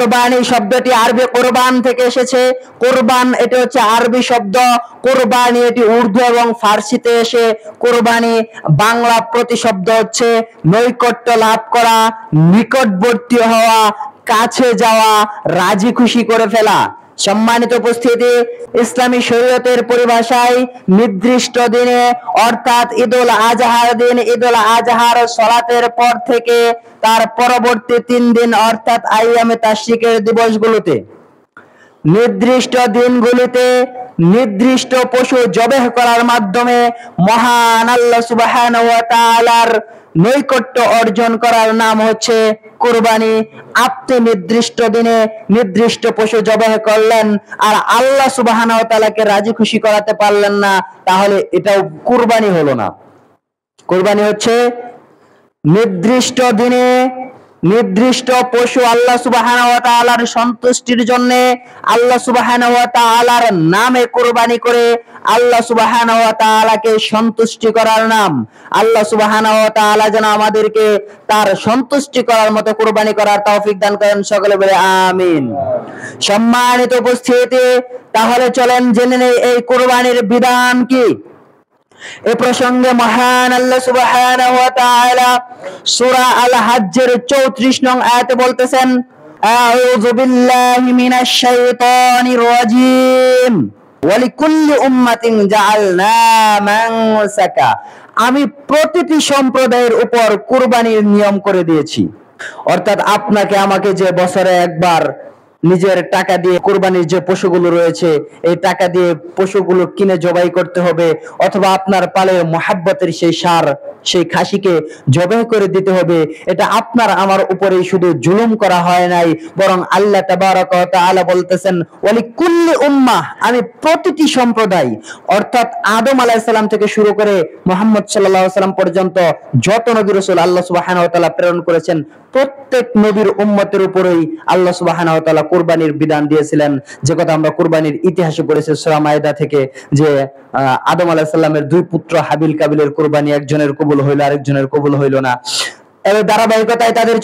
কুরবানি শব্দটি আরবি কোরবান থেকে এসেছে। কোরবান এটি হচ্ছে আরবি শব্দ, কোরবানি এটি উর্দু এবং ফার্সিতে এসে কোরবানি বাংলা প্রতিশব্দ হচ্ছে নৈকট্য লাভ করা, নিকটবর্তী হওয়া, কাছে যাওয়া, রাজি খুশি করে ফেলা। সম্মানিত উপস্থিতি, ইসলামী শরীয়তের পরিভাষায় নির্দিষ্ট দিনে অর্থাৎ ঈদুল আজহার দিন, ঈদুল আজহার সালাতের পর থেকে তার পরবর্তী 3 দিন অর্থাৎ আইয়ামে তাশরিকের দিবসগুলোতে, নির্দিষ্ট দিনগুলিতে নির্দিষ্ট পশু জবেহ করার মাধ্যমে মহান আল্লাহ সুবহানাহু ওয়া তাআলার নৈকট্য অর্জন করার নাম হচ্ছে কুরবানি। আপনি নির্দিষ্ট দিনে নির্দিষ্ট পশু জবেহ করলেন আর আল্লাহ সুবহানাহু ওয়া তাআলাকে রাজি খুশি করাতে পারলেন না, তাহলে এটাও কুরবানি হলো না। কুরবানি হচ্ছে নির্দিষ্ট দিনে নির্দিষ্ট পশু আল্লাহ সুবহানাহু ওয়া তাআলার সন্তুষ্টির জন্য আল্লাহ সুবহানাহু ওয়া তাআলার নামে কুরবানি করে আল্লাহ সুবহানাহু ওয়া তাআলাকে সন্তুষ্টি করার নাম। আল্লাহ সুবহানাহু ওয়া তাআলা যেন আমাদেরকে তার সন্তুষ্টি করার মতো কুরবানি করার তৌফিক দান করেন, সকলে বলে আমিন। সম্মানিত উপস্থিতি, তাহলে চলেন জেনে নেই এই কুরবানির বিধান কি। এ প্রসঙ্গে মহান আল্লাহ সুবহানাহু ওয়া তাআলা সূরা আল হজ্জের 34 নং আয়াতে বলতেছেন, আউযু বিল্লাহি মিনাশ শাইতানির রাজীম ওয়া লিকুল্লি উম্মাতিন জাআলনা মানসাকা। আমি প্রতিটি সম্প্রদায়ের উপর কুরবানির নিয়ম করে দিয়েছি। অর্থাৎ আপনাকে আমাকে যে বছরে একবার নিজের টাকা দিয়ে কুরবানির যে পশুগুলো রয়েছে এই টাকা দিয়ে পশুগুলো কিনে জবাই করতে হবে, অথবা আপনার পালে মুহাব্বতের সেই ষাঁড় সেই খাসিকে জবাই করে দিতে হবে। এটা আপনার আমার উপরেই শুধু জুলুম করা হয় নাই, বরং আল্লাহ তাবারাকা ওয়া তাআলা বলতেছেন ওয়ালিকুল্লি উম্মাহ, আমি প্রতিটি সম্প্রদায় অর্থাৎ আদম আলাইহিস সালাম থেকে শুরু করে মুহাম্মদ সাল্লাল্লাহু আলাইহি সাল্লাম পর্যন্ত যত নবী রাসূল আল্লাহ সুবহানাহু ওয়া তাআলা প্রেরণ করেছেন প্রত্যেক নবীর উম্মতের উপরেই আল্লাহ সুবহানাহু ওয়া তাআলা কুরবানির বিধান দিয়েছিলেন। যে কথা আমরা কুরবানির ইতিহাসে পড়েছি সূরা মায়েদা থেকে, যে আদম আলাইহিস সালামের 2 পুত্র হাবিল কাবিলের কুরবানি একজনের কবুল হইল আরেকজনের কবুল হইল না। এই ধারাবাহিকতায় তাদের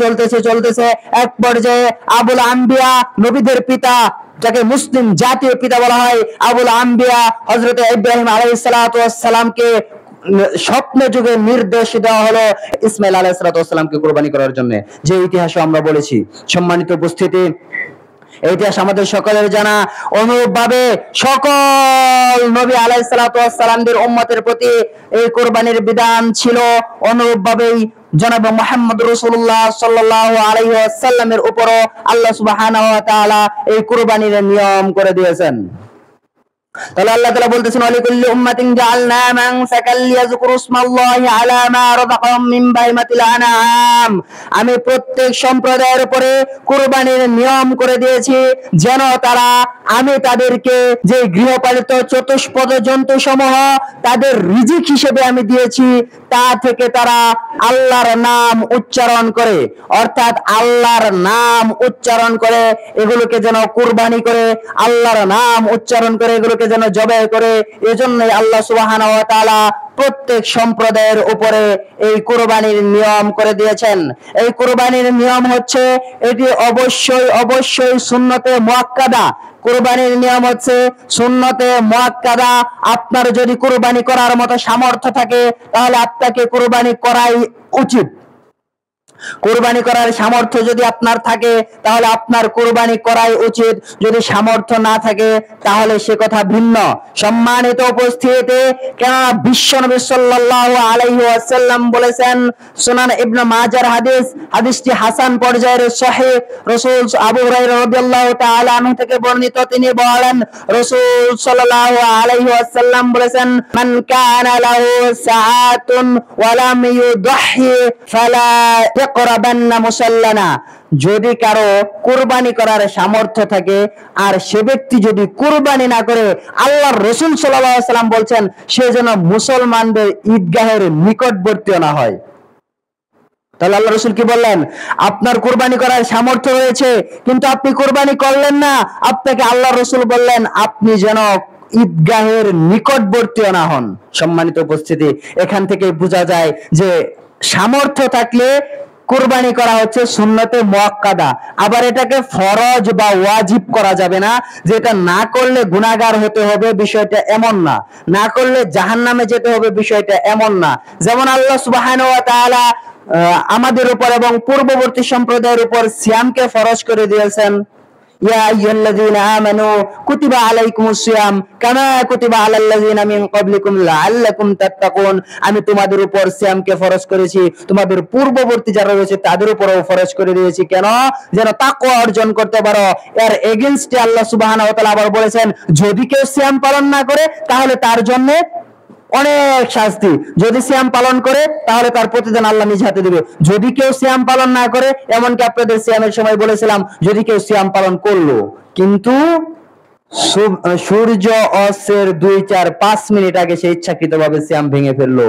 চলতেছে এক পর্যায়ে আবুল আম্বিয়া, নবীদের পিতা, যাকে মুসলিম জাতীয় পিতা বলা হয়, আবুল আম্বিয়া হযরত ইব্রাহিম আলাইহিস সালাতু ওয়াস সালামকে স্বপ্নে যুগে নির্দেশ দেওয়া হলো ইসমাইল আলাইহিস সালাতু ওয়াস সালামকে কুরবানি করার জন্য, যে ইতিহাস আমরা বলেছি। সম্মানিত উপস্থিতি, এই ইতিহাস আমাদের সকলের জানা। অনুরূপভাবে সকল নবী আলাইহিস সালাতু ওয়াস সালামদের উম্মতের প্রতি এই কুরবানির বিধান ছিল। অনুরূপভাবেই জনাব মুহাম্মদ রাসূলুল্লাহ সাল্লাল্লাহু আলাইহি ওয়াসাল্লামের উপরও আল্লাহ সুবহানাহু ওয়া তাআলা এই কুরবানির নিয়ম করে দিয়েছেন। তাহলে আল্লাহ তাআলা বলতেছেন ওয়ালিকুল্লি উম্মাতিন জাআলনা মানসাকাল লিয়াযকুরু ইসমাল্লাহি আলা মা রাযাকাহুম মিন বাহিমাতিল আনআম। আমি প্রত্যেক সম্প্রদায়ের উপরে কুরবানির নিয়ম করে দিয়েছি যেন তারা, আমি তাদেরকে যে গৃহপালিত চতুষ্পদ জন্তু সমূহ তাদের রিজিক হিসেবে আমি দিয়েছি তা থেকে তারা আল্লাহর নাম উচ্চারণ করে, অর্থাৎ আল্লাহর নাম উচ্চারণ করে এগুলোকে যেন কুরবানি করে, আল্লাহর নাম উচ্চারণ করে এগুলোকে যেন জবাই করে। এজন্যই আল্লাহ সুবহানাহু ওয়া তাআলা প্রত্যেক সম্প্রদায়ের উপরে এই কুরবানির নিয়ম করে দিয়েছেন। এই কুরবানির নিয়ম হচ্ছে এটি অবশ্যই সুন্নতে মুআক্কাদা। কুরবানির নিয়ম হচ্ছে সুন্নতে মুআক্কাদা। আপনার যদি কুরবানি করার মতো সামর্থ্য থাকে তাহলে আপনাকে কুরবানি করাই উচিত। কুরবানি করার সামর্থ্য যদি আপনার থাকে তাহলে আপনার কুরবানি করাই উচিত, যদি সামর্থ্য না থাকে তাহলে সে কথা ভিন্ন। সম্মানিত উপস্থিতি, কেন বিশ্বনবী সাল্লাল্লাহু আলাইহি ওয়াসাল্লাম বলেছেন, সুনান ইবনে মাজার হাদিস, হাদিসটি হাসান পর্যায়ের সহিহ, রাসূল আবু হুরায়রা রাদিয়াল্লাহু তাআলা আনহু থেকে বর্ণিত, তিনি বলেন রাসূল সাল্লাল্লাহু আলাইহি ওয়াসাল্লাম বলেছেন, মান কানা লাহু সাআতুন ওয়া লাম ইউদহি ফালা ইয়াকরাবান্না মুসাল্লানা। যদি কারো কুরবানি করার সামর্থ্য থাকে আর সে ব্যক্তি যদি কুরবানি না করে, আল্লাহর রাসূল সাল্লাল্লাহু আলাইহি ওয়াসাল্লাম বলছেন সে যেন মুসলমানদের ঈদগাহের নিকটবর্তী না হয়। তাহলে আল্লাহ রাসূল কি বললেন, আপনার কুরবানি করার সামর্থ্য রয়েছে কিন্তু আপনি কুরবানি করলেন না, আপনাকে আল্লাহর রাসূল বললেন আপনি যেন ঈদগাহের নিকটবর্তী না হন। সম্মানিত উপস্থিতি, এখান থেকে বোঝা যায় যে সামর্থ্য থাকলে কুরবানি করা হচ্ছে সুন্নতে মুআক্কাদা। আবার এটাকে ফরজ বা ওয়াজিব করা যাবে না, যেটা না করলে গুনাহগার হতে হবে, বিষয়টা এমন না, না করলে জাহান্নামে যেতে হবে, বিষয়টা এমন না। যেমন আল্লাহ সুবহানাহু ওয়া তাআলা আমাদের উপর এবং পূর্ববর্তী সম্প্রদায়ের উপর সিয়ামকে ফরজ করে দিয়েছেন। ইয়া আইয়ুহাল্লাযীনা আমানু কুতিবা আলাইকুমুস সিয়াম কামা কুতিবা আলাল্লাযীনা মিন ক্বাবলিকুম লাআল্লাকুম তাত্তাকুন। আমি তোমাদের উপর সিয়ামকে ফরজ করেছি, তোমাদের পূর্ববর্তী যারা রয়েছে তাদের উপরও ফরজ করে দিয়েছি। কেন? যেন তাকওয়া অর্জন করতে পারো। এর এগেইনস্টে আল্লাহ সুবহানাহু ওয়া তাআলা আবার বলেছেন, যদি কেউ সিয়াম পালন না করে তাহলে তার জন্য অনেক শাস্তি। যদি সিয়াম পালন করে তাহলে তার প্রতিদান আল্লাহ নিজ হাতে দিবে। যদি কেউ সিয়াম পালন না করে, এমনকি আপনাদের সিয়ামের সময় বলেছিলাম, যদি কেউ সিয়াম পালন করলো কিন্তু সূর্য অস্তের 2-4-5 মিনিট আগে সে ইচ্ছাকৃতভাবে সিয়াম ভেঙে ফেললো,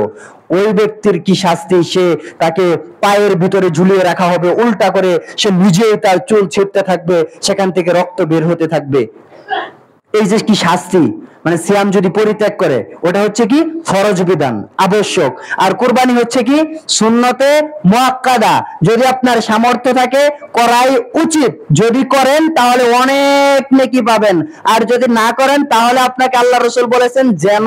ওই ব্যক্তির কি শাস্তি? সে তাকে পায়ের ভিতরে ঝুলিয়ে রাখা হবে, উল্টা করে সে নিজেই তার চুল ছিঁড়তে থাকবে, সেখান থেকে রক্ত বের হতে থাকবে। এই যে কি শাস্তি! মানে সিয়াম যদি পরিত্যাগ করে, ওটা হচ্ছে কি ফরজ বিধান, আবশ্যক। আর কুরবানি হচ্ছে কি সুন্নতে মুআক্কাদা। যদি আপনার সামর্থ্য থাকে করাই উচিত, যদি করেন তাহলে অনেক নেকি পাবেন, আর যদি না করেন তাহলে আপনাকে আল্লাহ রাসূল বলেছেন যেন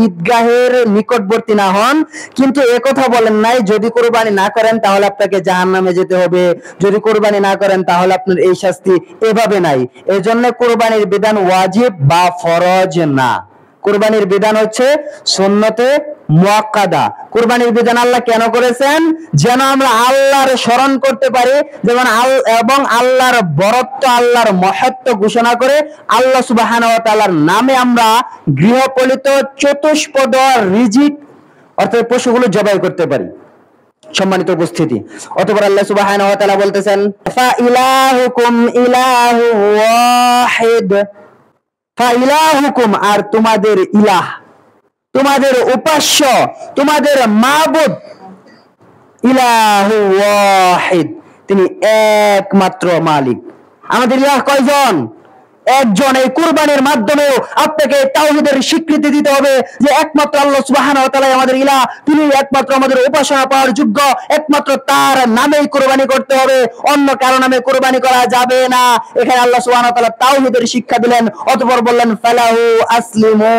ঈদগাহের নিকটবর্তী না হন, কিন্তু একথা বলেন নাই যদি কুরবানি না করেন তাহলে আপনাকে জাহান্নামে যেতে হবে, যদি কুরবানি না করেন তাহলে আপনার এই শাস্তি, এভাবে নাই। এজন্য কুরবানির বিধান ওয়াজিব বা ফরজ না, কুরবানির বিধান হচ্ছে সুন্নতে মুআক্কাদা। কুরবানির বিধান আল্লাহ কেন করেছেন? যেন আমরা আল্লাহর স্মরণ করতে পারি, যেমন এবং আল্লাহর বরত্ব, আল্লাহর মহত্ব ঘোষণা করে আল্লাহ সুবহানাহু ওয়া তাআলার নামে আমরা গৃহপালিত চতুষ্পদ রিজিক অর্থাৎ পশুগুলো জবাই করতে পারি। সম্মানিত উপস্থিতি, অতঃপর আল্লাহ সুবহানাহু ওয়া তাআলা বলতেছেন, ফা ইলাহুকুম ইলাহু ওয়াহিদ, ফাইলাহুকুম, আর তোমাদের ইলাহ, তোমাদের উপাস্য, তোমাদের মাবুদ, ইলাহু ওয়াহিদ, তিনি একমাত্র মালিক। আমাদের ইলাহ কয়জন? একজন। এই কুরবানির মাধ্যমে আপনাকে তাওহীদের স্বীকৃতি দিতে হবে যে একমাত্র আল্লাহ সুবহানাহু ওয়া তাআলা আমাদের ইলাহ, তিনি একমাত্র আমাদের উপাসনা পাওয়ার যোগ্য, একমাত্র তার নামেই কুরবানি করতে হবে, অন্য কারো নামে কুরবানি করা যাবে না। এখানে আল্লাহ সুবহানাহু ওয়া তাআলা তাওহীদের শিক্ষা দিলেন, অতঃপর বললেন ফালাহু আসলিমু,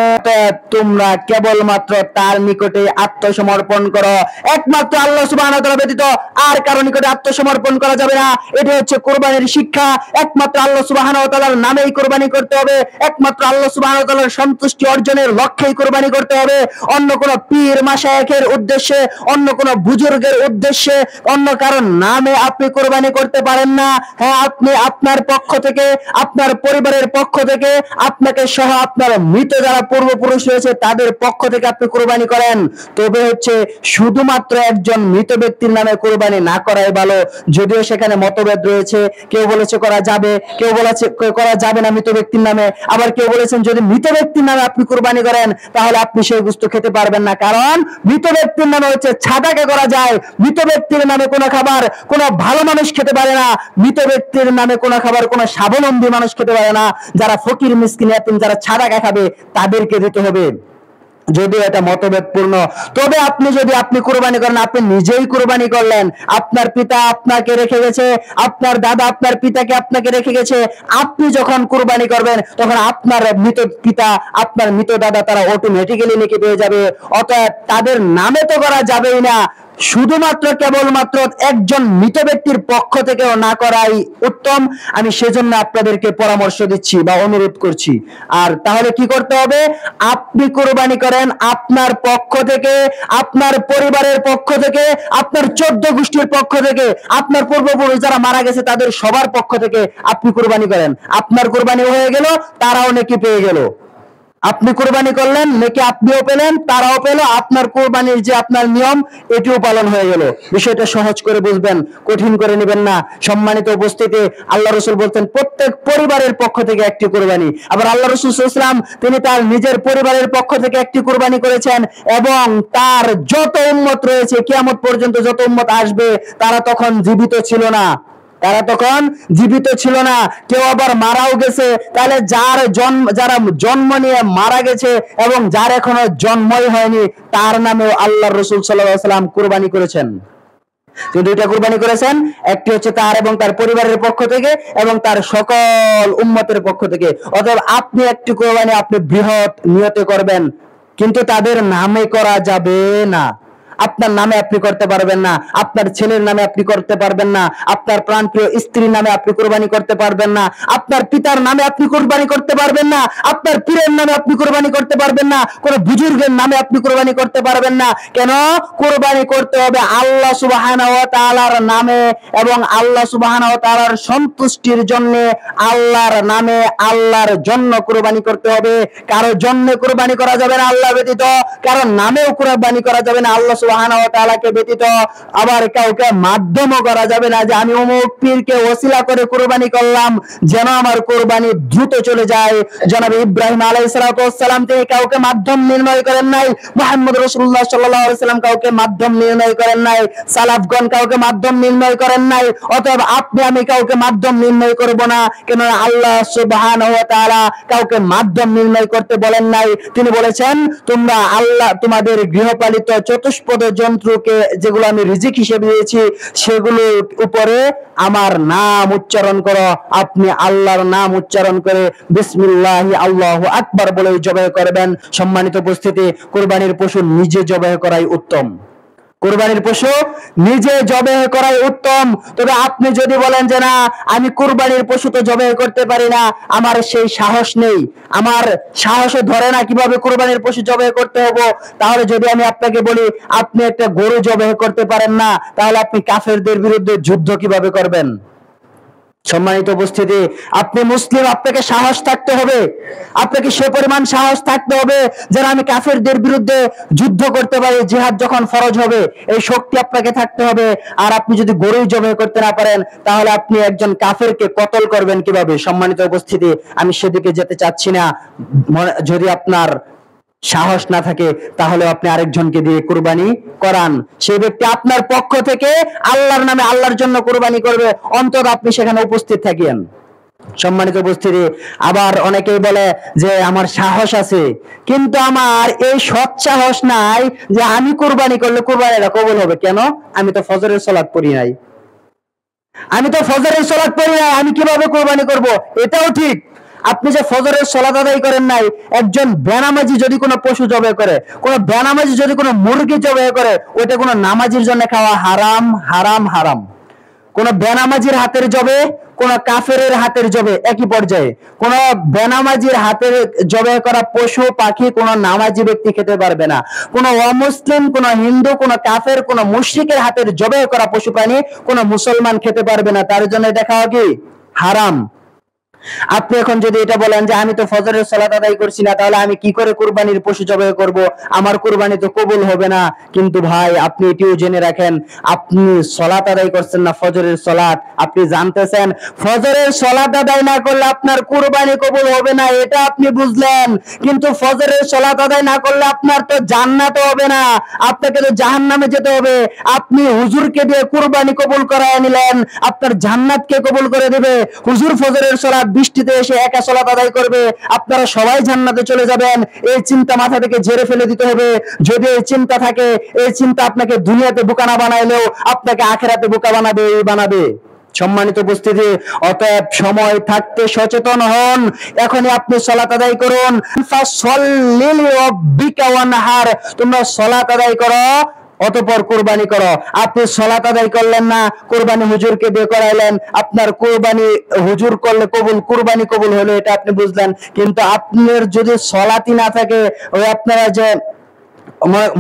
তোমরা কেবলমাত্র তার নিকটে আত্মসমর্পণ করো। একমাত্র আল্লাহ সুবহানাহু ওয়া তাআলা ব্যতীত আর কারো নিকটে আত্মসমর্পণ করা যাবে না। এটা হচ্ছে কুরবানির শিক্ষা। একমাত্র আল্লাহ সুবহানাহু ওয়া তাআলার নামেই কুরবানি করতে হবে, একমাত্র আল্লাহ সুবহানাহু ওয়া তাআলার সন্তুষ্টি অর্জনের লক্ষ্যেই কুরবানি করতে হবে। অন্য কোন পীর মাশায়েখের উদ্দেশ্যে, অন্য কোন বুজুর্গের উদ্দেশ্যে, অন্য কারণ নামে আপনি কুরবানি করতে পারেন না। হ্যাঁ, আপনি আপনার পক্ষ থেকে, আপনার পরিবারের পক্ষ থেকে, আপনাকে সহ আপনার মৃত যারা পূর্বপুরুষ রয়েছে তাদের পক্ষ থেকে আপনি কুরবানি করেন। তবে হচ্ছে শুধুমাত্র একজন মৃত ব্যক্তির নামে কুরবানি না করাই ভালো, যদিও সেখানে মতভেদ রয়েছে। কেউ বলেছে করা যাবে, কেউ বলেছে করা যাবে না মৃত ব্যক্তির নামে, আবার কেউ বলেছেন যদি মৃত ব্যক্তির নামে আপনি কুরবানি করেন তাহলে আপনি সেই গোশত খেতে পারবেন না, কারণ মৃত ব্যক্তির নামে হচ্ছে ছাদাকা করা যায়। মৃত ব্যক্তির নামে কোনো খাবার কোনো ভালো মানুষ খেতে পারে না, মৃত ব্যক্তির নামে কোনো খাবার কোনো স্বাবলম্বী মানুষ খেতে পারে না। যারা ফকির মিসকিন ইয়াতীম যারা ছাদাকা খাবে তাদেরকে দিতে হবে, যদিও এটা মতভেদপূর্ণ। তবে আপনি যদি আপনি কুরবানি করেন, আপনি নিজেই কুরবানি করলেন, আপনার পিতা আপনাকে রেখে গেছে, আপনার দাদা আপনার পিতাকে আপনাকে রেখে গেছে, আপনি যখন কুরবানি করবেন তখন আপনার মৃত পিতা, আপনার মৃত দাদা তারা অটোমেটিক্যালি নেকি পেয়ে যাবে। অতএব তাদের নামে তো করা যাবেই না, শুধুমাত্র কেবলমাত্র একজন মৃত ব্যক্তির পক্ষ থেকেও না করাই উত্তম। আমি সেজন্য আপনাদেরকে পরামর্শ দিচ্ছি বা অনুরোধ করছি। আর তাহলে কি করতে হবে? আপনি কুরবানি করেন আপনার পক্ষ থেকে, আপনার পরিবারের পক্ষ থেকে, আপনার 14 গোষ্ঠীর পক্ষ থেকে, আপনার পূর্বপুরুষ যারা মারা গেছে তাদের সবার পক্ষ থেকে আপনি কুরবানি করেন। আপনার কুরবানি হয়ে গেল, তারাও নেকি পেয়ে গেল। আপনি কুরবানি করলেন, নেকি আপনিও পেলেন, তারাও পেল। আপনার কুরবানির যে আপনার নিয়ম এটিও পালন হয়ে গেল। বিষয়টা সহজ করে বুঝবেন, কঠিন করে নেবেন না। সম্মানিত উপস্থিতি, আল্লাহ রাসূল বলতেন প্রত্যেক পরিবারের পক্ষ থেকে একটি কুরবানি। আবার আল্লাহ রাসূল সাল্লাল্লাহু আলাইহি ওয়াসাল্লাম তিনি তার নিজের পরিবারের পক্ষ থেকে একটি কুরবানি করেছেন, এবং তার যত উম্মত রয়েছে কিয়ামত পর্যন্ত যত উম্মত আসবে তারা তখন জীবিত ছিল না, তারা তখন জীবিত ছিল না, কেউ আবার মারাও গেছে। তাহলে যারা জন্ম নিয়ে মারা গেছে এবং যার এখনো জন্মই হয়নি তার নামেও আল্লাহর রাসূল সাল্লাল্লাহু আলাইহি ওয়াসাল্লাম কুরবানি করেছেন। তিনি দুইটা কুরবানি করেছেন, একটি হচ্ছে তার এবং তার পরিবারের পক্ষ থেকে এবং তার সকল উম্মতের পক্ষ থেকে। অতএব আপনি একটি কুরবানি আপনি বৃহৎ নিয়তে করবেন, কিন্তু তাদের নামে করা যাবে না। আপনার নামে আপনি করতে পারবেন না, আপনার ছেলের নামে আপনি করতে পারবেন না, আপনার প্রাণপ্রিয় স্ত্রীর নামে আপনি কুরবানি করতে পারবেন না, আপনার পিতার নামে আপনি কুরবানি করতে পারবেন না, আপনার পীরের নামে আপনি কুরবানি করতে পারবেন না, কোন বুজুর্গের নামে আপনি কুরবানি করতে পারবেন না। কেন? কুরবানি করতে হবে আল্লাহ সুবহানাহু ওয়া তাআলার নামে এবং আল্লাহ সুবহানাহু ওয়া তাআলার সন্তুষ্টির জন্য, আল্লাহর নামে আল্লাহর জন্য কুরবানি করতে হবে। কারো জন্য কুরবানি করা যাবে না আল্লাহ ব্যতীত, কারো নামেও কুরবানি করা যাবে না আল্লাহ সুবহানাহু ওয়া তাআলাকে ব্যতীত। আবার কাউকে মাধ্যমও করা যাবে না যে আমি অমুক পীরকে ওসিলা করে কুরবানি করলাম যেন আমার কুরবানি দ্রুত চলে যায়। জনাব ইব্রাহিম আলাইহিস সালাতু ওয়াস সালাম তিনি কাউকে মাধ্যম নির্ণয় করেন নাই, মুহাম্মদ রাসূলুল্লাহ সাল্লাল্লাহু আলাইহি ওয়াসাল্লাম কাউকে মাধ্যম নির্ণয় করেন নাই, সালাফগণ কাউকে মাধ্যম নির্ণয় করেন নাই। অতএব আপনি আমি কাউকে মাধ্যম নির্ণয় করব না, কেন আল্লাহ সুবহানাহু ওয়া তাআলা কাউকে মাধ্যম নির্ণয় করতে বলেন নাই। তিনি বলেছেন তোমরা আল্লাহ তোমাদের গৃহপালিত চতুষ্পদ জন্তুকে যেগুলো আমি রিজিক হিসেবে দিয়েছি সেগুলোর উপরে আমার নাম উচ্চারণ করো। আপনি আল্লাহর নাম উচ্চারণ করে বিসমিল্লাহি আল্লাহু আকবার বলে জবাই করবেন। সম্মানিত উপস্থিতি, কুরবানির পশু নিজে জবাই করাই উত্তম, কুরবানির পশু নিজে জবাই করাই উত্তম। তবে আপনি যদি বলেন যে না আমি কুরবানির পশু তো জবাই করতে পারি না, আমার সেই সাহস নেই, আমার সাহসে ধরে না কিভাবে কুরবানির পশু জবাই করতে হবে, তাহলে যদি আমি আপনাকে বলি আপনি একটা গরু জবাই করতে পারেন না, তাহলে আপনি কাফেরদের বিরুদ্ধে যুদ্ধ কিভাবে করবেন? সম্মানিত উপস্থিতি, আপনি মুসলিম, আপনাকে সাহস থাকতে হবে, আপনাকে সে পরিমাণ সাহস থাকতে হবে যেন আমি কাফেরদের বিরুদ্ধে যুদ্ধ করতে পারি, জিহাদ যখন ফরজ হবে এই শক্তি আপনাকে থাকতে হবে। আর আপনি যদি গরু জবাই করতে না পারেন তাহলে আপনি একজন কাফেরকে কতল করবেন কিভাবে? সম্মানিত উপস্থিতি, আমি সেদিকে যেতে চাচ্ছি না। যদি আপনার সাহস না থাকে তাহলে আপনি আরেকজনকে দিয়ে কুরবানি করান, সেই ব্যক্তি আপনার পক্ষ থেকে আল্লাহর নামে আল্লাহর জন্য কুরবানি করবে, অন্তত আপনি সেখানে উপস্থিত থাকেন। সম্মানিত উপস্থিতি, আবার অনেকেই বলে যে আমার সাহস আছে কিন্তু আমার এই সৎ সাহস নাই যে আমি কুরবানি করলে কুরবানিটা কবুল হবে। কেন? আমি তো ফজরের সালাত পড়ি নাই, আমি তো ফজরের সালাত পড়ি নাই, আমি কিভাবে কুরবানি করব? এটাও ঠিক, আপনি যে ফজরের সালাত আদায় করেন নাই, একজন বেনামাজি যদি কোনো পশু জবাই করে, কোন বেনামাজি যদি কোনো মুরগি জবাই করে, ওইটা কোনো নামাজির জন্য খাওয়া হারাম হারাম হারাম। কোন বেনামাজির হাতের জবে, কোন কাফেরের হাতের জবে একই পর্যায়ে। কোন বেনামাজির হাতের জবাই করা পশু পাখি কোন নামাজি ব্যক্তি খেতে পারবে না। কোন অমুসলিম, কোন হিন্দু, কোন কাফের, কোন মুশরিকের হাতের জবাই করা পশু প্রাণী কোন মুসলমান খেতে পারবে না, তার জন্য এটা খাওয়া কি হারাম। আপনি এখন যদি এটা বলেন যে আমি তো ফজরের সালাত আদায় করছি না, তাহলে আমি কি করে কুরবানির পশু জবাই করব? আমার কুরবানি তো কবুল হবে না। কিন্তু ভাই আপনি এটিও জেনে রাখেন, আপনি সালাত আদায় করছেন না ফজরের সালাত, আপনি জানতেছেন ফজরের সালাত আদায় না করলে আপনার কুরবানি কবুল হবে না, এটা আপনি বুঝলেন। কিন্তু ফজরের সালাত আদায় না করলে আপনার তো জান্নাত হবে না, আপনাকে তো জাহান্নামে যেতে হবে। আপনি হুজুরকে দিয়ে কুরবানি কবুল করায় নিলেন, আপনার জান্নাতকে কবুল করে দেবে। হুজুর ফজরের সালাত বৃষ্টিতে এসে একা সালাত আদায় করবে, আপনারা সবাই জান্নাতে চলে যাবেন, এই চিন্তা মাথা থেকে ঝেড়ে ফেলে দিতে হবে। যদি এই চিন্তা থাকে, এই চিন্তা আপনাকে দুনিয়াতে বোকা না বানাইলেও আপনাকে আখিরাতে বোকা বানাবে। সম্মানিত উপস্থিতি, অতএব সময় থাকতে সচেতন হন, এখনই আপনি সালাত আদায় করুন। ফাসল্লি লিরাব্বিকা ওয়ানহার, তোমরা সালাত আদায় করো অতঃপর কুরবানি করো। আপনি সালাত আদায় করলেন না, কুরবানি হুজুরকে দিয়ে করাইলেন, আপনার কুরবানি হুজুর করলে কবুল, কুরবানি কবুল হলো এটা আপনি বুঝলেন। কিন্তু আপনার যদি সালাতই না থাকে, ওই আপনারা যে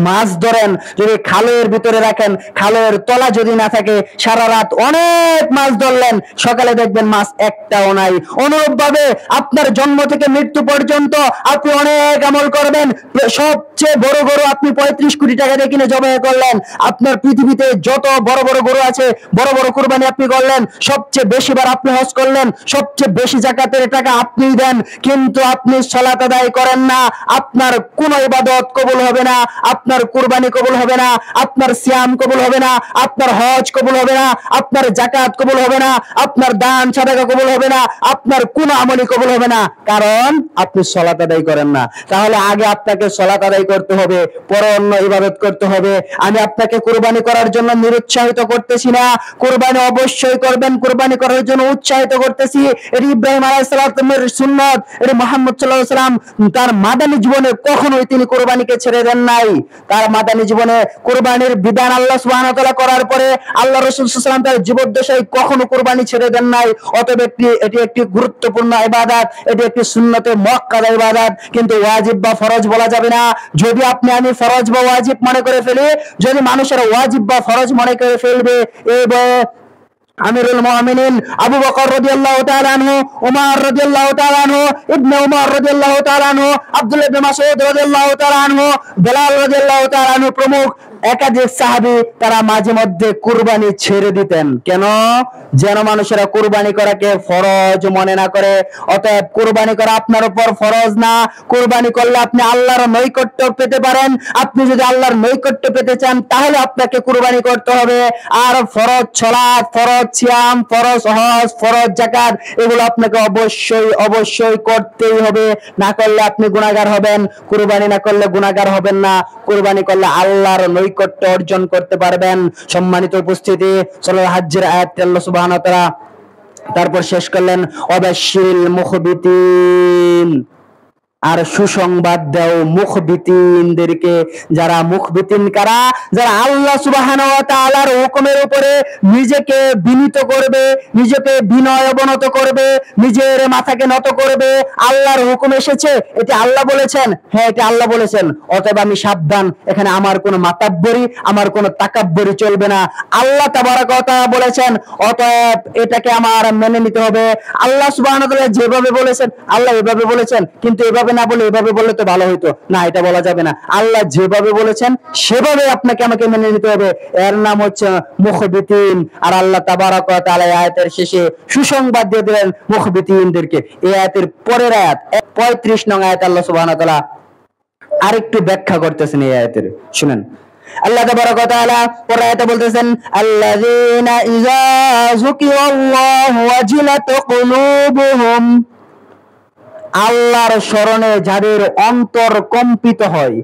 মাছ ধরেন, যদি খালের ভিতরে রাখেন, খালের তলা যদি না থাকে, সারা রাত অনেক মাছ ধরলেন, সকালে দেখবেন মাছ একটাও নাই। অনুরূপ ভাবে আপনার জন্ম থেকে মৃত্যু পর্যন্ত আপনি অনেক আমল করবেন, সবচেয়ে বড় গরু আপনি 35 কোটি টাকা দিয়ে কিনে জবাই করলেন, আপনার পৃথিবীতে যত বড় বড় গরু আছে বড় বড় কুরবানি আপনি করলেন, সবচেয়ে বেশি বার আপনি হজ করলেন, সবচেয়ে বেশি যাকাতের টাকা আপনিই দেন, কিন্তু আপনি সালাত আদায় করেন না, আপনার কোনো ইবাদত কবুল হবে না। আপনার কুরবানি কবুল হবে না, আপনার সিয়াম কবুল হবে না, আপনার হজ কবুল হবে না, আপনার যাকাত কবুল হবে না, আপনার দান সাদাকা কবুল হবে না, আপনার কোন আমলই কবুল হবে না, কারণ আপনি সালাত আদায় করেন না। তাহলে আগে আপনাকে সালাত আদায় করতে হবে, পরে অন্য ইবাদত করতে হবে। আমি আপনাকে কুরবানি করার জন্য নিরুৎসাহিত করতেছি না, কুরবানি অবশ্যই করবেন, কুরবানি করার জন্য উৎসাহিত করতেছি। এটি ইব্রাহিম আলাইহিস সালামের সুন্নাত, এটি মুহাম্মদ সাল্লাল্লাহু আলাইহি ওয়াসাল্লাম তার মাদানী জীবনে কখনোই তিনি কুরবানিকে ছেড়ে দেন নাই। তার মাদানী জীবনে কুরবানির বিধান আল্লাহ সুবহানাহু ওয়া তাআলা করার পরে আল্লাহ রাসূল সাল্লাল্লাহু আলাইহি ওয়াসাল্লাম তার জীবদ্দশায় কখনো কুরবানি ছেড়ে দেন নাই। অতএব এটি একটি গুরুত্বপূর্ণ ইবাদত, এটি একটি সুন্নতে মুআক্কাদা ইবাদত, কিন্তু ওয়াজিব বা ফরজ বলা যাবে না। যদি আমি ফরজ বা ওয়াজিব মনে করে ফেলি, যদি মানুষের ওয়াজিব বা ফরজ মনে করে ফেলবে, আমিরুল মুমিনিন আবু বকর রাদিয়াল্লাহু তাআলা আনহু, ওমর রাদিয়াল্লাহু তাআলা আনহু, ইবনে ওমর রাদিয়াল্লাহু তাআলা আনহু, আব্দুল্লাহ ইবনে মাসউদ রাদিয়াল্লাহু তাআলা আনহু, বেলাল রাদিয়াল্লাহু তাআলা আনহু প্রমুখ একাধিক সাহাবী তারা মাঝে মধ্যে কুরবানি ছেড়ে দিতেন। কেন? যেন মানুষেরা কুরবানি করাকে ফরজ মনে না করে। অতএব কুরবানি করা আপনার উপর ফরজ না। কুরবানি করলে আপনি আল্লাহর নৈকট্য পেতে পারেন। আপনি যদি আল্লাহর নৈকট্য পেতে চান তাহলে আপনাকে কুরবানি করতে হবে। আর ফরজ সালাত, ফরজ সিয়াম, ফরজ হজ, ফরজ যাকাত এগুলো আপনাকে অবশ্যই করতেই হবে। না করলে আপনি গুনাহগার হবেন। কুরবানি না করলে গুনাহগার হবেন না। কুরবানি করলে আল্লাহর নৈকট্য অর্জন করতে পারবেন। সম্মানিত উপস্থিতি, সূরা হজ্জের আয়াতটি আল্লাহ সুবহানাহু ওয়া তাআলা তারপর শেষ করলেন ওয়াবাশশিরিল মুখবিতিন, আর সুসংবাদ দাও মুখবিতিনদেরকে। যারা মুখবিতিন কারা? যারা আল্লাহ সুবহানাহু ওয়া তাআলার হুকুমের উপরে নিজেকে বিনীত করবে, নিজেকে বিনয় অবনত করবে, নিজের মাথাকে নত করবে। আল্লাহর হুকুম এসেছে, এটা আল্লাহ বলেছেন, হ্যাঁ এটা আল্লাহ বলেছেন, অতএব আমি সাবধান, এখানে আমার কোনো মাতাব্বরি, আমার কোনো তাকাব্বরি চলবে না। আল্লাহ তাবারাক ওয়া তাআলা বলেছেন, অতএব এটাকে আমার মেনে নিতে হবে। আল্লাহ সুবহানাহু ওয়া তাআলা যেভাবে বলেছেন, আল্লাহ এভাবে বলেছেন, কিন্তু এভাবে না বলে এভাবে বললে তো ভালো হইতো না, এটা বলা যাবে না। আল্লাহ যেভাবে বলেছেন সেভাবে আপনাকে আমাকে মেনে নিতে হবে। এর নাম হচ্ছে মুখবিতিন। আর আল্লাহ তাবারাক ওয়া তাআলা আয়াতের শেষে সুসংবাদ দিয়ে দিলেন মুখবিতিনদেরকে। এই আয়াতের পরের আয়াত 35 নং আয়াত আল্লাহ সুবহানাহু ওয়া তাআলা আরেকটু ব্যাখ্যা করতেছেন এই আয়াতের, শুনেন। আল্লাহ তাবারাক ওয়া তাআলা পরের আয়াতে বলতেছেন, আল্লাযীনা ইযা যুকিরাল্লাহু ওয়াজিলাত কুলুবুহুম, আল্লাহর স্মরণে যাদের অন্তর কম্পিত হয়,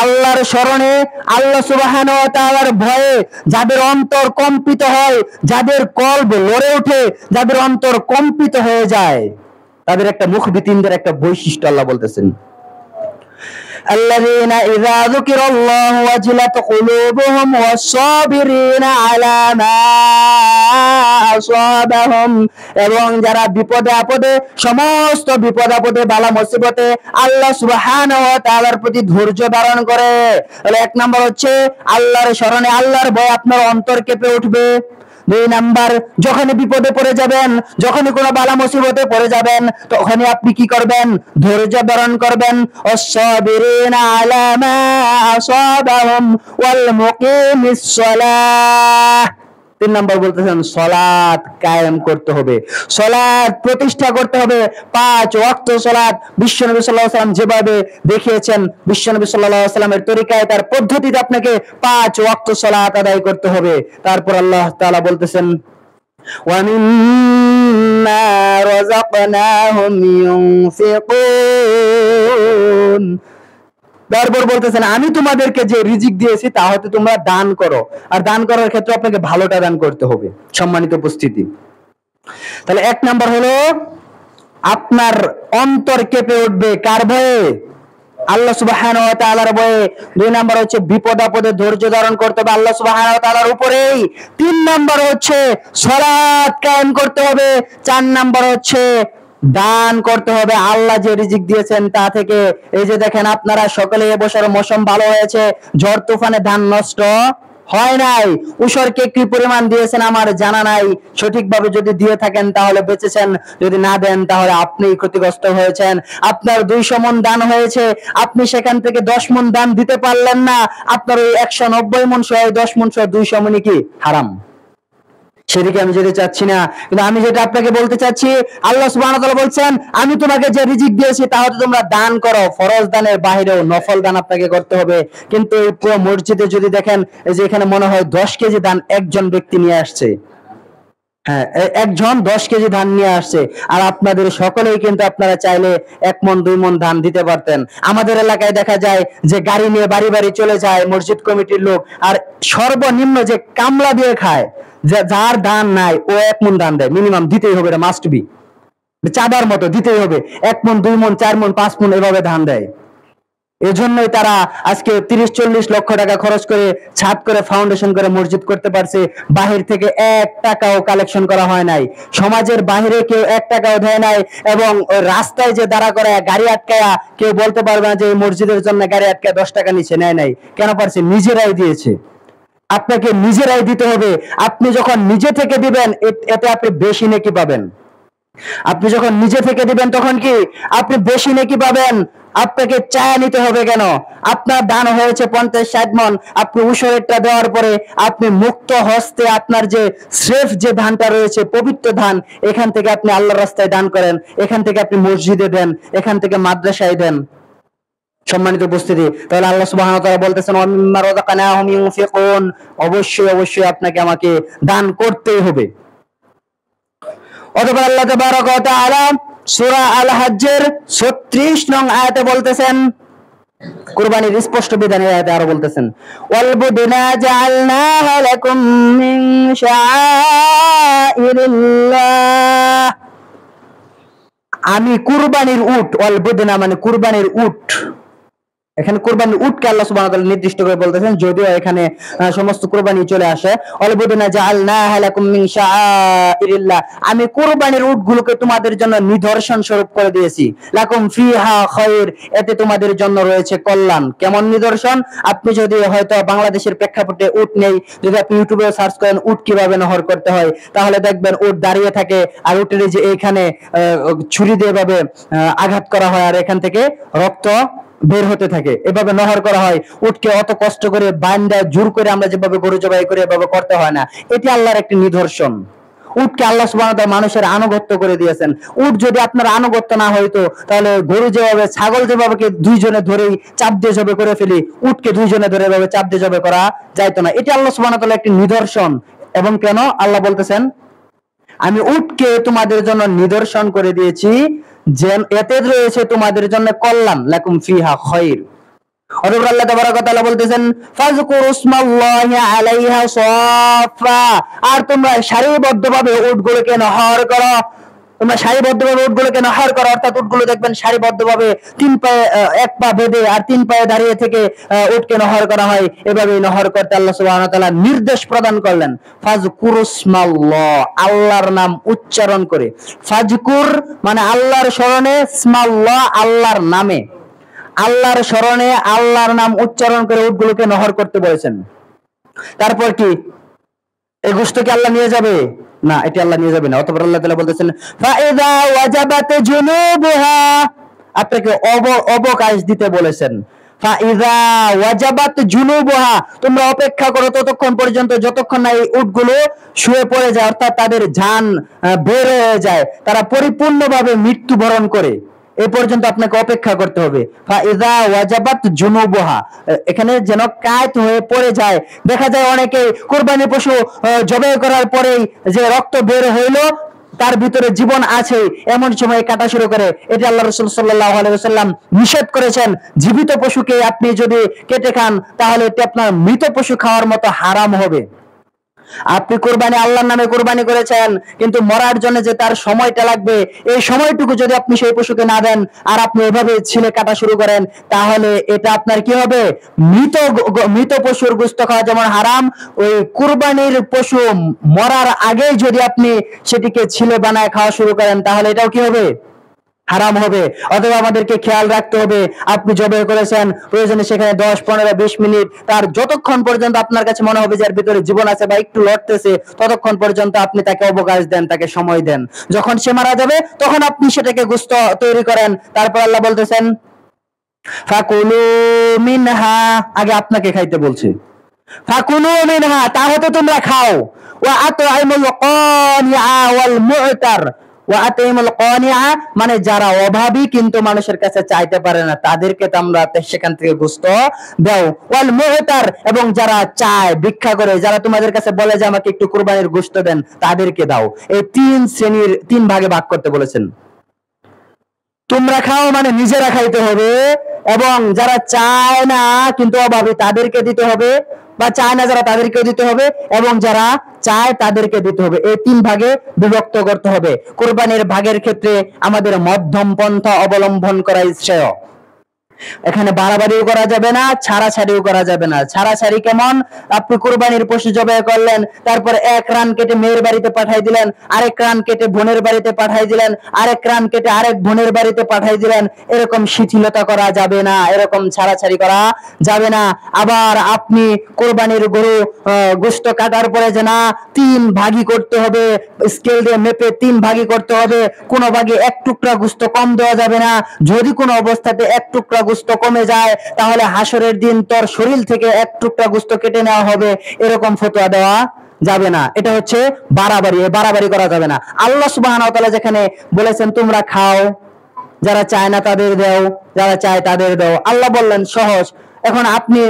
আল্লাহর স্মরণে, আল্লাহ সুবহানাহু ওয়া তাআলার ভয়ে যাদের অন্তর কম্পিত হয়, যাদের কলব লড়ে ওঠে, যাদের অন্তর কম্পিত হয়ে যায়, তাদের একটা মুখবিতিনদের একটা বৈশিষ্ট্য আল্লাহ বলতেছেন, আল্লাযীনা ইযা যুকিরাল্লাহু ওয়াজিলাত কুলুবুহুম ওয়াস-সাবিরিনা আলা মা আসাবাহুম, এবং যারা বিপদে আপদে, সমস্ত বিপদ আপদে, বালা মুসিবতে আল্লাহ সুবহানাহু ওয়া তাআলার প্রতি ধৈর্য ধারণ করে। তাহলে এক নাম্বার হচ্ছে আল্লাহর স্মরণে, আল্লাহর ভয় আপনার অন্তর কেঁপে উঠবে। 2 নাম্বার, যখনই বিপদে পড়ে যাবেন, যখনই কোনো বালা মুসিবতে পড়ে যাবেন, তখনই আপনি কি করবেন? ধৈর্য ধারণ করবেন। ওয়াস-সাবিরিনা আলা মা আসাবাহুম ওয়াল মুকিমিস সালাহ। 3 নাম্বার বলতেছেন সালাত কায়েম করতে হবে, সালাত প্রতিষ্ঠা করতে হবে। 5 ওয়াক্ত সালাত বিশ্বনবী সাল্লাল্লাহু আলাইহি ওয়াসাল্লাম যেভাবে দেখিয়েছেন, বিশ্বনবী সাল্লাল্লাহু আলাইহি ওয়াসাল্লামের তরিকায়, তার পদ্ধতিতে আপনাকে 5 ওয়াক্ত সালাত আদায় করতে হবে। তারপর আল্লাহ তাআলা বলতেছেন, ওয়া মিম্মা রাযাকনাহুম ইউনফিকুন, তারপর বলতেছেন আমি তোমাদেরকে যে রিজিক দিয়েছি তা হতে তোমরা দান করো। আর দান করার ক্ষেত্রে আপনাকে ভালোটা দান করতে হবে। সম্মানিত উপস্থিতি, তাহলে 1 নাম্বার হলো আপনার অন্তর কেঁপে উঠবে কার ভয়ে? আল্লাহ সুবহানাহু ওয়া তাআলার ভয়ে। 2 নাম্বার হচ্ছে বিপদ আপদে ধৈর্য ধারণ করতে হবে আল্লাহ সুবহানাহু ওয়া তাআলার উপরেই। 3 নাম্বার হচ্ছে সালাত কায়েম করতে হবে। 4 নাম্বার হচ্ছে দান করতে হবে আল্লাহ যে রিজিক দিয়েছেন তা থেকে। এই যে দেখেন, আপনারা সকলে এবছর মৌসুম ভালো হয়েছে, ঝড় তুফানে ধান নষ্ট হয় নাই। উসরকে কি পরিমাণ দিয়েছেন আমার জানা নাই, সঠিকভাবে যদি দিয়ে থাকেন তাহলে বেঁচেছেন, যদি না দেন তাহলে আপনি ক্ষতিগ্রস্ত হয়েছেন। আপনার 200 মণ দান হয়েছে, আপনি সেখান থেকে 10 মণ দান দিতে পারলেন না, আপনার ওই 190 মণ সহ 10 মণ সহ 200 মণই কি হারাম? সেদিকে আমি যেতে চাচ্ছি না, কিন্তু আমি যেটা আপনাকে বলতে চাচ্ছি, আল্লাহ সুবহানাহু ওয়া তাআলা বলছেন আমি তোমাকে যে রিজিক দিয়েছি তা হতে তোমরা দান করো, ফরজ দানের বাইরেও নফল দান আপনাকে করতে হবে। কিন্তু এই পুরো মসজিদে যদি দেখেন, এই যে এখানে মনে হয় 10 কেজি ধান একজন ব্যক্তি নিয়ে আসছে। হ্যাঁ, একজন 10 কেজি ধান নিয়ে আসছে, আর আপনাদের সকলেই কিন্তু আপনারা চাইলে 1 মণ 2 মণ ধান দিতে পারতেন। আমাদের এলাকায় দেখা যায় যে গাড়ি নিয়ে বাড়ি বাড়ি চলে যায় মসজিদ কমিটির লোক, আর সর্বনিম্ন যে কামলা দিয়ে খায়, যার ধান নাই ও 1 মণ ধান দেয়, মিনিমাম দিতেই হবে, এটা মাস্ট বি, চাঁদার মতো দিতেই হবে। 1 মণ 2 মণ 4 মণ 5 মণ এভাবে ধান দেয়। এজন্যই তারা আজকে 30-40 লক্ষ টাকা খরচ করে ছাদ করে ফাউন্ডেশন করে মসজিদ করতে পারছে। বাহির থেকে 1 টাকাও কালেকশন করা হয় নাই, সমাজের বাহিরে কেউ 1 টাকাও দেয় নাই, এবং রাস্তায় যে দাঁড়া করে গাড়ি আটকায়া কেউ বলতে পারবে না যে এই মসজিদের জন্য গাড়ি আটকায় 10 টাকা নিচে নেয় নাই। কেন পারছে? নিজেরাই দিয়েছে। আপনাকে নিজেরাই দিতে হবে। আপনি যখন নিজে থেকে দিবেন এতে আপনি বেশি নেকি পাবেন। আপনি যখন নিজে থেকে দিবেন তখন কি আপনি বেশি নেকি পাবেন। আপনাকে চায়া নিতে হবে কেন? আপনার দান হয়েছে 50-60 মণ, আপনি উসরেরটা দেওয়ার পরে আপনি মুক্ত হস্তে আপনার যে স্রেফ যে ধানটা রয়েছে পবিত্র ধান, এখান থেকে আপনি আল্লাহর রাস্তায় দান করেন, এখান থেকে আপনি মসজিদে দেন, এখান থেকে মাদ্রাসায় দেন। সম্মানিত উপস্থিতি, তাহলে আল্লাহ সুবহানাহু ওয়া তাআলা বলতেছেন ওয়া মিম্মা রাযাকনাহুম ইউনফিকুন, অবশ্যই অবশ্যই আপনাকে আমাকে দান করতেই হবে। অতঃপর আল্লাহ তাবারাক ওয়া তাআলা সূরা আল হজ্জের 36 নং আয়াতে বলতেছেন, কুরবানির স্পষ্ট বিধানের আয়াতে আরো বলতেছেন ওয়াল বুদনা জাআলনাহা লাকুম মিন শাআইরিল্লাহ, আমি কুরবানির উট, ওয়াল বুদনা মানে কুরবানির উট, এখানে কুরবানির উটকে আল্লাহ সুবহানাহু ওয়া তাআলা নির্দিষ্ট করে বলতেছেন, যদিও এখানে সমস্ত কুরবানি চলে আসে। অলবুদনা জাআলনাহা লাকুম মিন শাআইরিল্লাহ, আমি কুরবানির উটগুলোকে তোমাদের জন্য নিদর্শন স্বরূপ করে দিয়েছি। লাকুম ফিহা খায়র, এতে তোমাদের জন্য রয়েছে কল্যাণ। কেমন নিদর্শন? আপনি যদি হয়তো বাংলাদেশের প্রেক্ষাপটে উট নেই, যদি আপনি ইউটিউবে সার্চ করেন উট কিভাবে নহর করতে হয়, তাহলে দেখবেন উট দাঁড়িয়ে থাকে, আর উটের যে এইখানে ছুরি দিয়ে এভাবে আঘাত করা হয়, আর এখান থেকে রক্ত বের হতে থাকে, এভাবে নহর করা হয়। উটকে অত কষ্ট করে বান্দা জোর করে আমরা যেভাবে গরু জবাই করে এভাবে করতে হয় না। এটি আল্লাহর একটি নিদর্শন। উটকে আল্লাহ সুবহানাহু ওয়া তাআলা মানুষের আনুগত্য করে দিয়েছেন। উট যদি আপনার আনুগত্য না হইতো, তাহলে গরু যেভাবে ছাগল যেভাবে দুইজনে ধরেই চাপ দিয়ে জবে করে ফেলি, উটকে দুইজনে ধরে এভাবে চাপ দিয়ে জবে করা যাইতো না। এটি আল্লাহ সুবহানাহু ওয়া তাআলা একটি নিদর্শন। এবং কেন আল্লাহ বলতেছেন আমি উটকে তোমাদের জন্য নিদর্শন করে দিয়েছি, যে এতে রয়েছে তোমাদের জন্য কল্যাণ, লাকুম ফিহা খায়র। অতঃপর আল্লাহ তাবারাক ওয়া তাআলা বলতেছেন ফাযকুরুসমাল্লাহি আলাইহা সাফা, আর তোমরা সারিবদ্ধভাবে উটগুলোকে নহর করো। তোমরা সারিবদ্ধভাবে উটগুলোকে নহর করো, অর্থাৎ উটগুলো দেখবেন সারিবদ্ধভাবে 3 পায়ে, 1 পা বেঁধে আর 3 পায়ে দাঁড়িয়ে থেকে উটকে নহর করা হয়। এভাবে নহর করতে আল্লাহ সুবহানাহু ওয়া তাআলা নির্দেশ প্রদান করলেন। ফাযকুরুসমাল্লাহ, আল্লাহর নাম উচ্চারণ করে। ফাযকুর মানে আল্লাহর স্মরণে, ইসমাল্লাহ আল্লাহর নামে, আল্লাহর স্মরণে আল্লাহর নাম উচ্চারণ করে উটগুলোকে নহর করতে বলেছেন। তারপর কি এই গোশত কি আল্লাহ নিয়ে যাবে? না, এটি আল্লাহ নিয়ে যাবে না। অতঃপর আল্লাহ তাআলা বলতেছেন ফাইযা ওয়াজাবাত জুনুবুহা, আপনাকে অবকাশ দিতে বলেছেন। ফাইযা ওয়াজাবাত জুনুবুহা, তোমরা অপেক্ষা করো ততক্ষণ পর্যন্ত যতক্ষণ না এই উটগুলো শুয়ে পড়ে যায়, অর্থাৎ তাদের জান বের হয়ে যায়, তারা পরিপূর্ণভাবে মৃত্যুবরণ করে, এ পর্যন্ত আপনাকে অপেক্ষা করতে হবে। ফাইযা ওয়াজাবাত জুনুবুহা, এখানে যেন কাত হয়ে পড়ে যায়। দেখা যায় অনেকে কুরবানি পশু জবাই করার পরেই যে রক্ত বের হইলো, তার ভিতরে জীবন আছে, এমন সময় কাটা শুরু করে। এটা আল্লাহ রাসূল সাল্লাল্লাহু আলাইহি ওয়াসাল্লাম নিষেধ করেছেন। জীবিত পশুকে আপনি যদি কেটে খান, তাহলে এটি আপনার মৃত পশু খাওয়ার মতো হারাম হবে। আপনি কুরবানি আল্লাহর নামে কুরবানি করেছেন, কিন্তু মরার জন্য যে তার সময়টা লাগবে, এই সময়টুকু যদি আপনি সেই পশুকে না দেন, আর আপনি এভাবে ছিলে কাটা শুরু করেন, তাহলে এটা আপনার কি হবে? মৃত পশুর গোশত খাওয়া যেমন হারাম, ওই কুরবানির পশু মরার আগেই যদি আপনি সেটিকে ছিলে বানায় খাওয়া শুরু করেন, তাহলে এটাও কি হবে? হারাম হবে। অথবা আমাদেরকে খেয়াল রাখতে হবে, আপনি জবাই করেছেন, প্রয়োজনে সেখানে 10, 15, 20 মিনিট, তার যতক্ষণ পর্যন্ত আপনার কাছে মনে হবে যে এর ভিতরে জীবন আছে বা একটু লড়তেছে, ততক্ষণ পর্যন্ত আপনি তাকে অবকাশ দেন, তাকে সময় দেন। যখন সে মারা যাবে তখন আপনি সেটাকে গোশত তৈরি করেন। তারপর আল্লাহ বলতেছেন ফাকুলু মিনহা, আগে আপনাকে খাইতে বলছে। ফাকুলু মিনহা, তা হতে তোমরা খাও। ওয়া আত'ইমুল কানিআ ওয়াল মু'তার, ওয়া আত'ইমুল কানিআ মানে যারা অভাবী কিন্তু মানুষের কাছে চাইতে পারে না, তাদেরকে তোমরা সেখান থেকে গোশত দাও। ওয়াল মু'তার, এবং যারা চায় ভিক্ষা করে, যারা তোমাদের কাছে বলে যে আমাকে একটু কুরবানির গোশত দেন, তাদেরকে দাও। এই তিন শ্রেণীর, তিন ভাগে ভাগ করতে বলেছেন। তোমরা খাও মানে নিজেরা খাইতে হবে, এবং যারা চায় না কিন্তু অভাবী তাদেরকে দিতে হবে, বা চায় না যারা তাদেরকে দিতে হবে, এবং যারা চায় তাদেরকে দিতে হবে। এই তিন ভাগে বিভক্ত করতে হবে। কোরবানির ভাগের ক্ষেত্রে আমাদের মধ্যম পন্থা অবলম্বন করাই শ্রেয়। এখানে বাড়াবাড়িও করা যাবে না, ছাড়াছাড়িও করা যাবে না। ছাড়াছাড়ি কেমন? আপনি কুরবানির পশু জবাই করলেন, তারপর এক রান কেটে মেয়ের বাড়িতে পাঠাই দিলেন, আরেক রান কেটে বোনের বাড়িতে পাঠাই দিলেন, আরেক রান কেটে আরেক বোনের বাড়িতে পাঠাই দিলেন, এরকম শিথিলতা করা যাবে না, এরকম ছাড়াছাড়ি করা যাবে না। আবার আপনি কোরবানির গরু গোশত কাটার পরে যে না তিন ভাগই করতে হবে, স্কেল দিয়ে মেপে তিন ভাগই করতে হবে, কোনো ভাগে এক টুকরা গোশত কম দেওয়া যাবে না। যদি কোনো অবস্থাতে এক টুকরা গোশত কমে যায় তাহলে হাসরের দিন তোর শরীর থেকে এক টুকরা গোশত কেটে নেওয়া হবে, এরকম ফতোয়া দেওয়া যাবে না। এটা হচ্ছে বাড়াবাড়ি, বাড়াবাড়ি করা যাবে না। আল্লাহ সুবহানাহু ওয়া তাআলা যেখানে বলেছেন তোমরা খাও, যারা চায় না তাদের দাও, যারা চায় তাদের দাও, আল্লাহ বললেন সহজ। এখন আপনি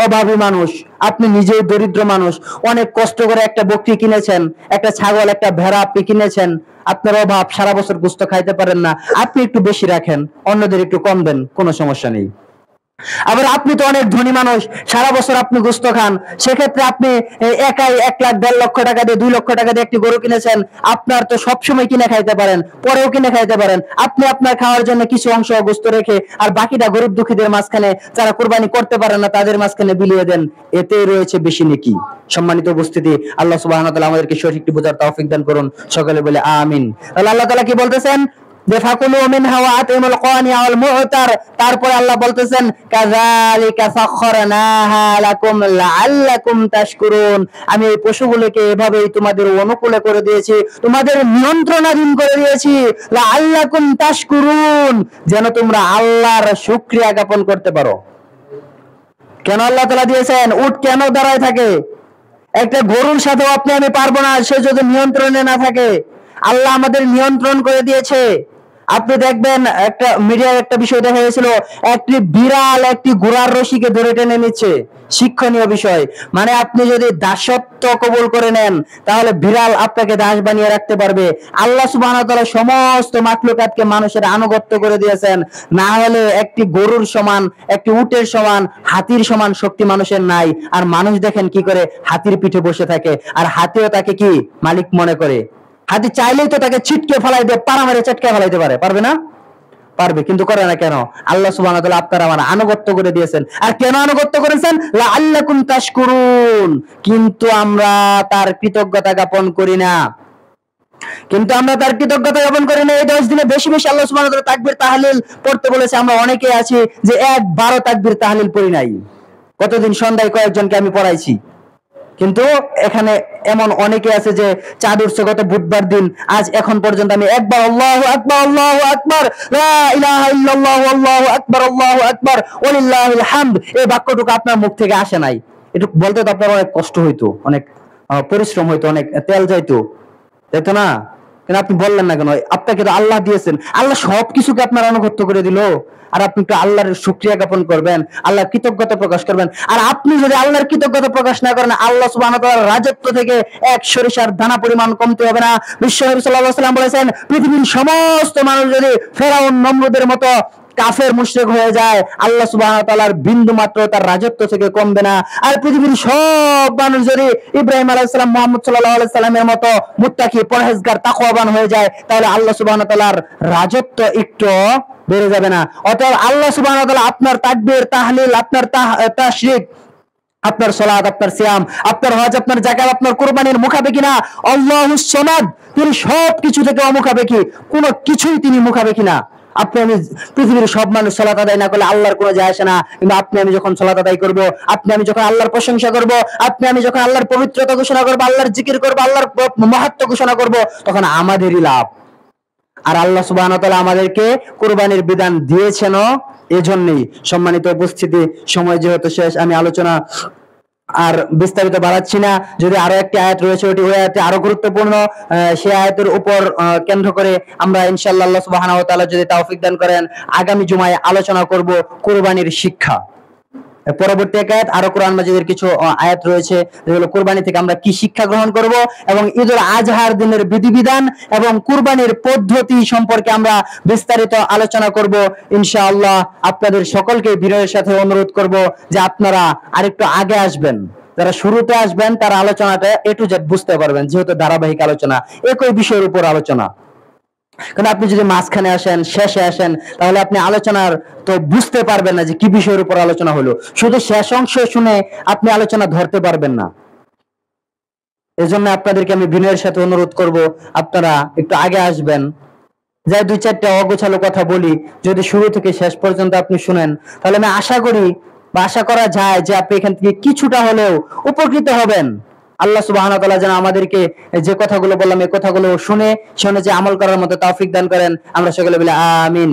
অভাবী মানুষ, আপনি নিজেই দরিদ্র মানুষ, অনেক কষ্ট করে একটা বকরি কিনেছেন, একটা ছাগল, একটা ভেড়া আপনি কিনেছেন, আপনার অভাব, সারা বছর গোশত খাইতে পারেন না, আপনি একটু বেশি রাখেন, অন্যদের একটু কম দেন, কোনো সমস্যা নেই। আবার আপনি তো অনেক ধনী মানুষ, সারা বছর আপনি গোশত খান, সেক্ষেত্রে আপনি একাই 1 লাখ 1.5 লক্ষ টাকা দিয়ে 2 লক্ষ টাকা দিয়ে একটি গরু কিনেছেন, আপনার তো সবসময় কিনে খাইতে পারেন, পরেও কিনে খাইতে পারেন। আপনি আপনার খাওয়ার জন্য কিছু অংশ গোশত রেখে আর বাকিটা গরিব দুঃখীদের মাঝখানে, যারা কুরবানি করতে পারেন না তাদের মাঝখানে বিলিয়ে দেন, এতে রয়েছে বেশি নেকি। সম্মানিত উপস্থিতি, আল্লাহ সুবহানাহু ওয়া তাআলা আমাদেরকে সঠিকটি বোঝার তৌফিক দান করুন। সকলে বলে আমিন। তাহলে আল্লাহ তাআলা কি বলতেছেন? ফাকুলু মিনহা ওয়া আতিমুল কানিআ ওয়াল মু'তার, তারপরে আল্লাহ বলতেছেন কাযালিকা সাখখারনাহা লাকুম লাআল্লাকুম তাশকুরুন, আমি এই পশুগুলোকে এভাবেই তোমাদের অনুকূলে করে দিয়েছি, তোমাদের নিয়ন্ত্রণাধীন করে দিয়েছি, লাআল্লাকুম তাশকুরুন, যেন তোমরা আল্লাহর শুকরিয়া জ্ঞাপন করতে পারো। কেন আল্লাহ তাআলা দিয়েছেন? উট কেন দাঁড়ায় থাকে? একটা গরুর সাথেও আপনি আমি পারবো না, সে যদি নিয়ন্ত্রণে না থাকে। আল্লাহ আমাদের নিয়ন্ত্রণ করে দিয়েছে। আপনি দেখবেন একটা মিডিয়ার একটা বিষয় দেখা গেছিল, একটি বিড়াল একটি ঘোড়ার রশিকে ধরে টেনে নিচ্ছে। শিক্ষণীয় বিষয়, মানে আপনি যদি দাসত্ব কবুল করে নেন তাহলে বিড়াল আপনাকে দাস বানিয়ে রাখতে পারবে। আল্লাহ সুবহানাহু ওয়া তাআলা সমস্ত মাখলুকাতকে মানুষের আনুগত্য করে দিয়েছেন, না হলে একটি গরুর সমান, একটি উটের সমান, হাতির সমান শক্তি মানুষের নাই। আর মানুষ দেখেন কি করে, হাতির পিঠে বসে থাকে, আর হাতিও তাকে কি মালিক মনে করে। হাতি চাইলেই তো তাকে ছিটকে ফেলাই দিয়ে পাড়া মেরে চটকে ফেলাইতে পারে, পারবে না? পারবে, কিন্তু করে না কেন? আল্লাহ সুবহানাহু ওয়া তাআলা আপনার আমার আনুগত্য করে দিয়েছেন। আর কেন আনুগত্য করেছেন? লাআল্লাকুম তাশকুরুন, কিন্তু আমরা তার কৃতজ্ঞতা জ্ঞাপন করি না। কিন্তু আমরা তার কৃতজ্ঞতা জ্ঞাপন করি না। এই 10 দিনে বেশি বেশি আল্লাহ সুবহানাহু ওয়া তাআলা তাকবীর তাহলিল পড়তে বলেছে। আমরা অনেকে আছি যে একবারও তাকবীর তাহলিল পড়ি নাই। কতদিন সন্ধ্যায় কয়েকজনকে আমি পড়াইছি, কিন্তু এখানে এমন অনেকে আছে যে চাঁদ উঠছে গত বুধবার দিন, আজ এখন পর্যন্ত আমি একবার আল্লাহু আকবার আল্লাহু আকবার লা ইলাহা ইল্লাল্লাহু আল্লাহু আকবার আল্লাহু আকবার ওয়ালিল্লাহিল হামদ এই বাক্যটুকু আপনার মুখ থেকে আসে নাই। একটু বলতে তো আপনার অনেক কষ্ট হইতো, অনেক পরিশ্রম হইতো, অনেক তেল যাইতো, তাই তো না? কেন আপনি বললেন না কেন? আপনাকে তো আল্লাহ দিয়েছেন, আল্লাহ সবকিছুকে আপনার আনুগত্য করে দিল, আর আপনি একটু আল্লাহর শুকরিয়া জ্ঞাপন করবেন, আল্লাহর কৃতজ্ঞতা প্রকাশ করবেন। আর আপনি যদি আল্লাহর কৃতজ্ঞতা প্রকাশ না করেন, আল্লাহ সুবহানাহু ওয়া তাআলার রাজত্ব থেকে এক সরিষার দানা পরিমাণ কমতে হবে না। বিশ্বনবী সাল্লাল্লাহু আলাইহি ওয়াসাল্লাম বলেছেন, পৃথিবীর সমস্ত মানুষ যদি ফেরাউন নমরুদের মতো কাফের মুশরিক হয়ে যায়, আল্লাহ সুবহানাহু ওয়া তাআলার বিন্দু মাত্র তার রাজত্ব থেকে কমবে না। আর পৃথিবীর সব মানুষ যদি ইব্রাহিম আলাইহিস সালাম, মুহাম্মদ সাল্লাল্লাহু আলাইহি সাল্লামের মতো মুত্তাকি, পরহেজগার, তাকওয়াবান হয়ে যায়, তাহলে আল্লাহ সুবহানাহু ওয়া তাআলার রাজত্ব একটু বেড়ে যাবে না। অতএব আল্লাহ সুবহানাহু ওয়া তাআলা আপনার তাকবীর, তাহলিল, আপনার তাশরিক, আপনার সালাত, আপনার সিয়াম, আপনার হজ, আপনার যাকাত, আপনার কুরবানির মুখাপেক্ষী না। আল্লাহুস সামাদ, তিনি সবকিছু থেকে অমুখাপেক্ষী, কোনো কিছুই তিনি মুখাপেক্ষী না। আপনি আমি পৃথিবীর সব মানুষ সালাত আদায় না করলে আল্লাহর কোনো যায় আসে না, কিন্তু আপনি আমি যখন সালাত আদায় করব, আপনি আমি যখন আল্লাহর প্রশংসা করব, আপনি আমি যখন আল্লাহর পবিত্রতা ঘোষণা করব, আল্লাহর জিকির করব, আল্লাহর মহত্ব ঘোষণা করব, তখন আমাদেরই লাভ। আর আল্লাহ সুবহানাহু ওয়া তাআলা আমাদেরকে কুরবানির বিধান দিয়েছেন এজন্যই। সম্মানিত উপস্থিতি, সময় যেহেতু শেষ, আমি আলোচনা আর বিস্তারিত বাড়াচ্ছি না। যদি আরো একটি আয়াত রয়েছে, ওই আয়াতটি আরো গুরুত্বপূর্ণ। সেই আয়াতের উপর কেন্দ্র করে আমরা ইনশাআল্লাহ আল্লাহ সুবহানাহু ওয়া তাআলা যদি তৌফিক দান করেন আগামী জুমায় আলোচনা করব কুরবানির শিক্ষা। পরবর্তী এক আয়াত আরো কোরআন মাজিদের কিছু আয়াত রয়েছে যেগুলো কুরবানি থেকে আমরা কি শিক্ষা গ্রহণ করব এবং ঈদুল আজহার দিনের বিধিবিধান এবং কুরবানির পদ্ধতি সম্পর্কে আমরা বিস্তারিত আলোচনা করব ইনশাআল্লাহ। আপনাদের সকলকে বিনয়ের সাথে অনুরোধ করব যে আপনারা আরেকটু আগে আসবেন। যারা শুরুতে আসবেন তারা আলোচনাটা এ টু জেড বুঝতে পারবেন, যেহেতু ধারাবাহিক আলোচনা, একই বিষয়ের উপর আলোচনা। কারণ আপনি যদি মাঝখানে আসেন, শেষে আসেন, তাহলে আপনি আলোচনার তো বুঝতে পারবেন না যে কি বিষয়ের উপর আলোচনা হলো। শুধু শেষ অংশ শুনে আপনি আলোচনা ধরতে পারবেন না। এজন্য আপনাদেরকে আমি বিনয়ের সাথে অনুরোধ করব আপনারা একটু আগে আসবেন। যাই দুই চারটা অগোছালো কথা বলি, যদি শুরু থেকে শেষ পর্যন্ত আপনি শুনেন, তাহলে আমি আশা করি বা আশা করা যায় যে আপনি এখান থেকে কিছুটা হলেও উপকৃত হবেন। আল্লাহ সুবহানাহু ওয়া তাআলা যেন আমাদেরকে যে কথাগুলো বললাম এই কথাগুলো শুনে যে আমল করার মতো তৌফিক দান করেন। আমরা সকলে বলি আমিন।